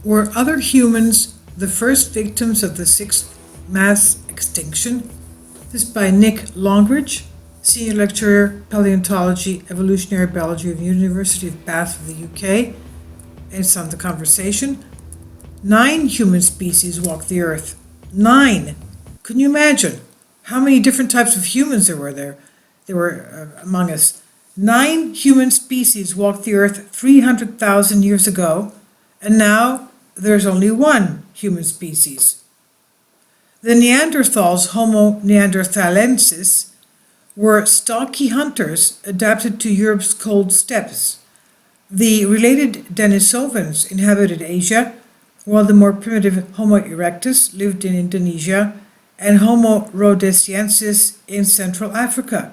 Were other humans the first victims of the sixth mass extinction? This is by Nick Longridge, Senior Lecturer, Paleontology, Evolutionary Biology of the University of Bath of the UK. And it's on the conversation. 9 human species walk the Earth. 9! Can you imagine how many different types of humans there were among us? 9 human species walked the Earth 300,000 years ago, and now there's only 1 human species. The Neanderthals, Homo neanderthalensis, were stocky hunters adapted to Europe's cold steppes. The related Denisovans inhabited Asia, while the more primitive Homo erectus lived in Indonesia and Homo rhodesiensis in Central Africa.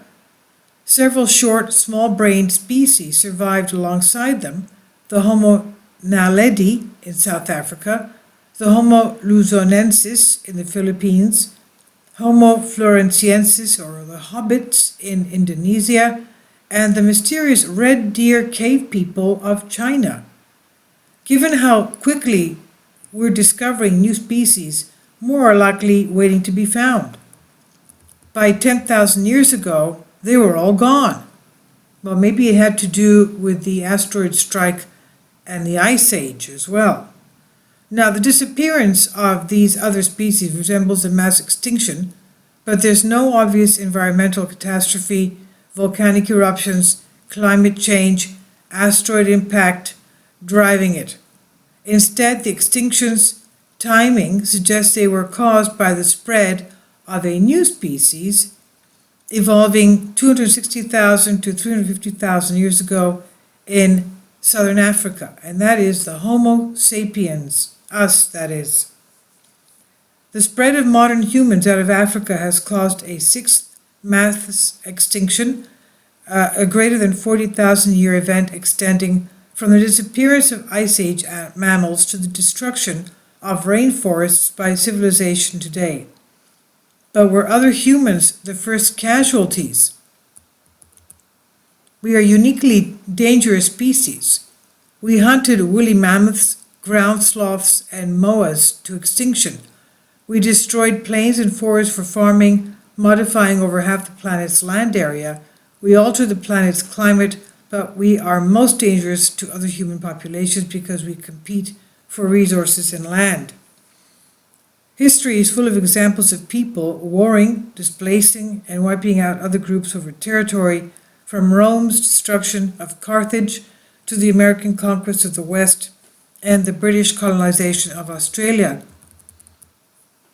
Several short, small-brained species survived alongside them: the Homo naledi in South Africa, the Homo luzonensis in the Philippines, Homo floresiensis or the hobbits in Indonesia, and the mysterious red deer cave people of China. Given how quickly we're discovering new species, more are likely waiting to be found. By 10,000 years ago, they were all gone. Well, maybe it had to do with the asteroid strike and the Ice Age as well. Now, the disappearance of these other species resembles a mass extinction, but there's no obvious environmental catastrophe, volcanic eruptions, climate change, asteroid impact driving it. Instead, the extinction's timing suggests they were caused by the spread of a new species evolving 260,000 to 350,000 years ago in southern Africa, and that is the Homo sapiens, us, that is. The spread of modern humans out of Africa has caused a 6th mass extinction, a greater than 40,000 year event extending from the disappearance of Ice Age mammals to the destruction of rainforests by civilization today. But were other humans the first casualties? We are uniquely dangerous species. We hunted woolly mammoths, ground sloths, and moas to extinction. We destroyed plains and forests for farming, modifying over half the planet's land area. We altered the planet's climate, but we are most dangerous to other human populations because we compete for resources and land. History is full of examples of people warring, displacing, and wiping out other groups over territory, from Rome's destruction of Carthage to the American conquest of the West and the British colonization of Australia.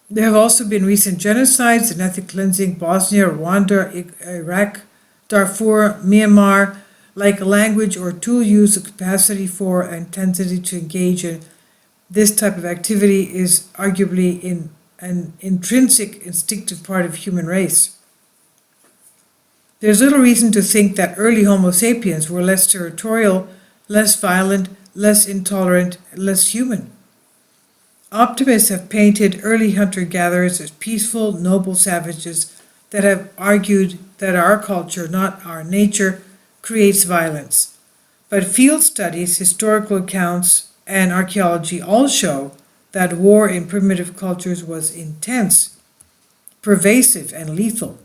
There have also been recent genocides and ethnic cleansing: Bosnia, Rwanda, Iraq, Darfur, Myanmar. Like language or tool use, the capacity for and tendency to engage in this type of activity is arguably an intrinsic instinctive part of human race. There's little reason to think that early Homo sapiens were less territorial, less violent, less intolerant, less human. Optimists have painted early hunter-gatherers as peaceful, noble savages that have argued that our culture, not our nature, creates violence. But field studies, historical accounts, and archaeology all show that war in primitive cultures was intense, pervasive, and lethal.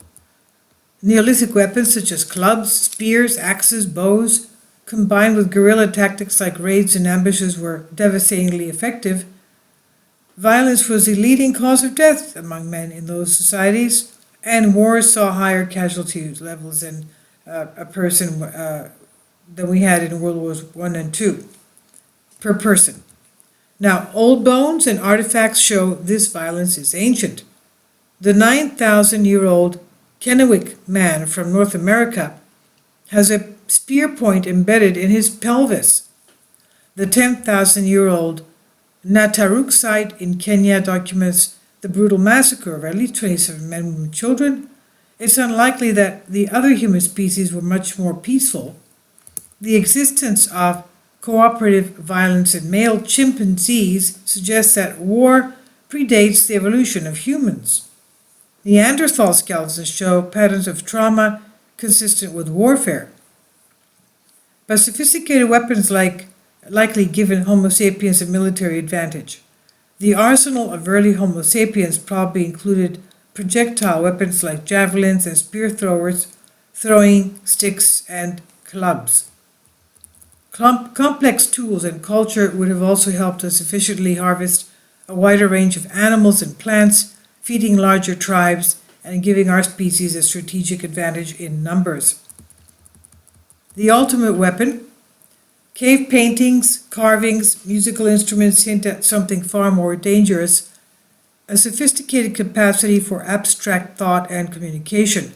Neolithic weapons such as clubs, spears, axes, bows, combined with guerrilla tactics like raids and ambushes, were devastatingly effective. Violence was the leading cause of death among men in those societies, and wars saw higher casualty levels than than we had in World Wars I and II per person. Now, old bones and artifacts show this violence is ancient. The 9,000-year-old Kennewick man from North America has a spear point embedded in his pelvis. The 10,000-year-old Nataruk site in Kenya documents the brutal massacre of at least 27 men, women, and children. It's unlikely that the other human species were much more peaceful. The existence of cooperative violence in male chimpanzees suggests that war predates the evolution of humans. Neanderthal skeletons show patterns of trauma consistent with warfare. But sophisticated weapons like likely given Homo sapiens a military advantage. The arsenal of early Homo sapiens probably included projectile weapons like javelins and spear throwers, throwing sticks and clubs. Complex tools and culture would have also helped us efficiently harvest a wider range of animals and plants, feeding larger tribes and giving our species a strategic advantage in numbers. The ultimate weapon. Cave paintings, carvings, musical instruments hint at something far more dangerous, a sophisticated capacity for abstract thought and communication.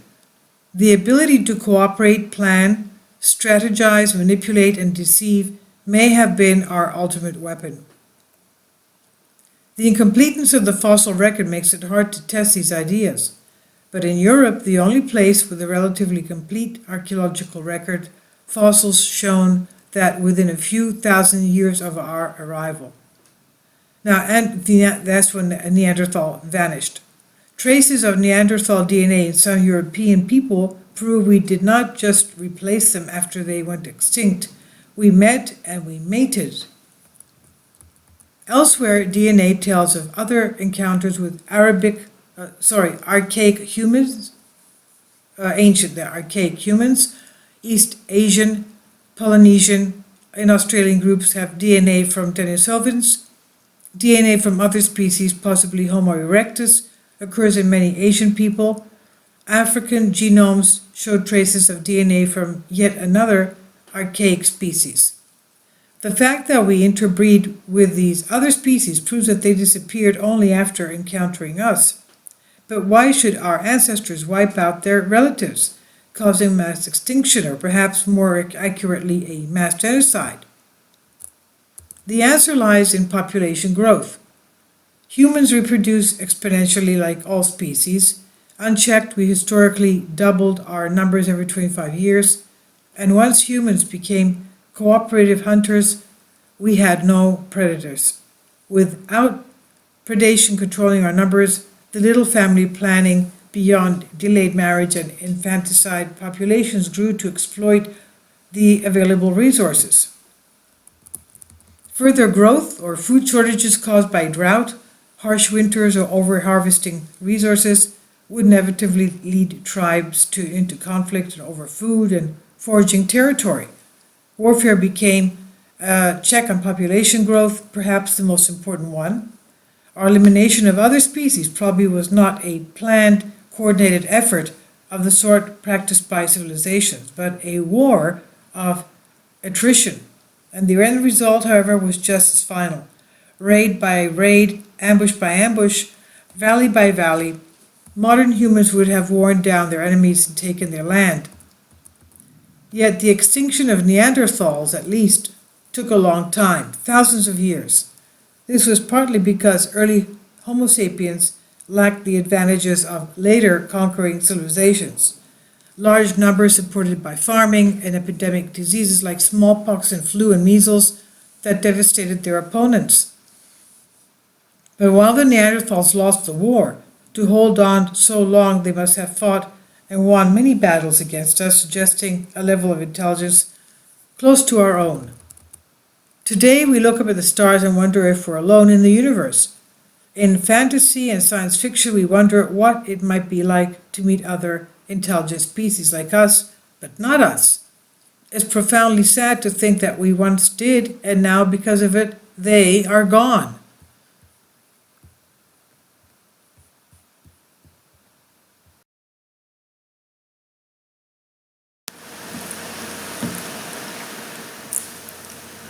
The ability to cooperate, plan, strategize, manipulate, and deceive may have been our ultimate weapon. The incompleteness of the fossil record makes it hard to test these ideas, but in Europe, the only place with a relatively complete archaeological record, fossils shown that within a few thousand years of our arrival. Now, and that's when Neanderthal vanished. Traces of Neanderthal DNA in some European people prove we did not just replace them after they went extinct. We met and we mated. Elsewhere, DNA tells of other encounters with archaic humans, archaic humans, East Asian, Polynesian, and Australian groups have DNA from Denisovans. DNA from other species, possibly Homo erectus, occurs in many Asian people. African genomes showed traces of DNA from yet another archaic species. The fact that we interbreed with these other species proves that they disappeared only after encountering us. But why should our ancestors wipe out their relatives, causing mass extinction, or perhaps more accurately, a mass genocide? The answer lies in population growth. Humans reproduce exponentially like all species. Unchecked, we historically doubled our numbers every 25 years, and once humans became cooperative hunters, we had no predators. Without predation controlling our numbers, the little family planning beyond delayed marriage and infanticide, populations grew to exploit the available resources. Further growth or food shortages caused by drought, harsh winters, or over-harvesting resources would inevitably lead tribes into conflict over food and foraging territory. Warfare became a check on population growth, perhaps the most important one. Our elimination of other species probably was not a planned, coordinated effort of the sort practiced by civilizations, but a war of attrition. And the end result, however, was just as final. Raid by raid, ambush by ambush, valley by valley, modern humans would have worn down their enemies and taken their land. Yet the extinction of Neanderthals, at least, took a long time, thousands of years. This was partly because early Homo sapiens lacked the advantages of later conquering civilizations. Large numbers supported by farming and epidemic diseases like smallpox and flu and measles that devastated their opponents. But while the Neanderthals lost the war, to hold on so long they must have fought and won many battles against us, suggesting a level of intelligence close to our own. Today we look up at the stars and wonder if we're alone in the universe. In fantasy and science fiction, we wonder what it might be like to meet other intelligent species like us, but not us. It's profoundly sad to think that we once did, and now because of it, they are gone.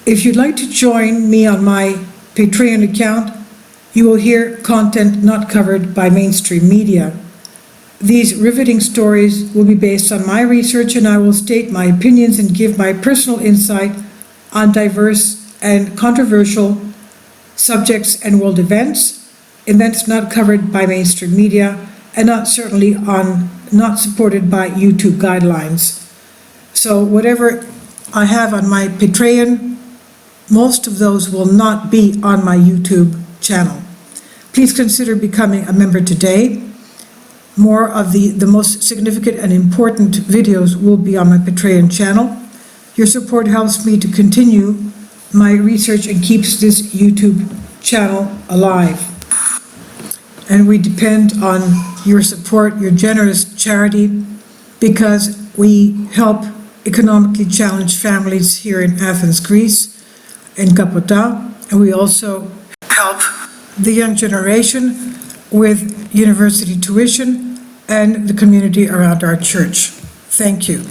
If you'd like to join me on my Patreon account, you will hear content not covered by mainstream media. These riveting stories will be based on my research, and I will state my opinions and give my personal insight on diverse and controversial subjects and world events not covered by mainstream media, and not supported by YouTube guidelines. So whatever I have on my Patreon, most of those will not be on my YouTube channel. Please consider becoming a member today. More of the most significant and important videos will be on my Patreon channel. Your support helps me to continue my research and keeps this YouTube channel alive. And we depend on your support, your generous charity, because we help economically challenged families here in Athens, Greece, in Kapota, and we also help the young generation with university tuition and the community around our church. Thank you.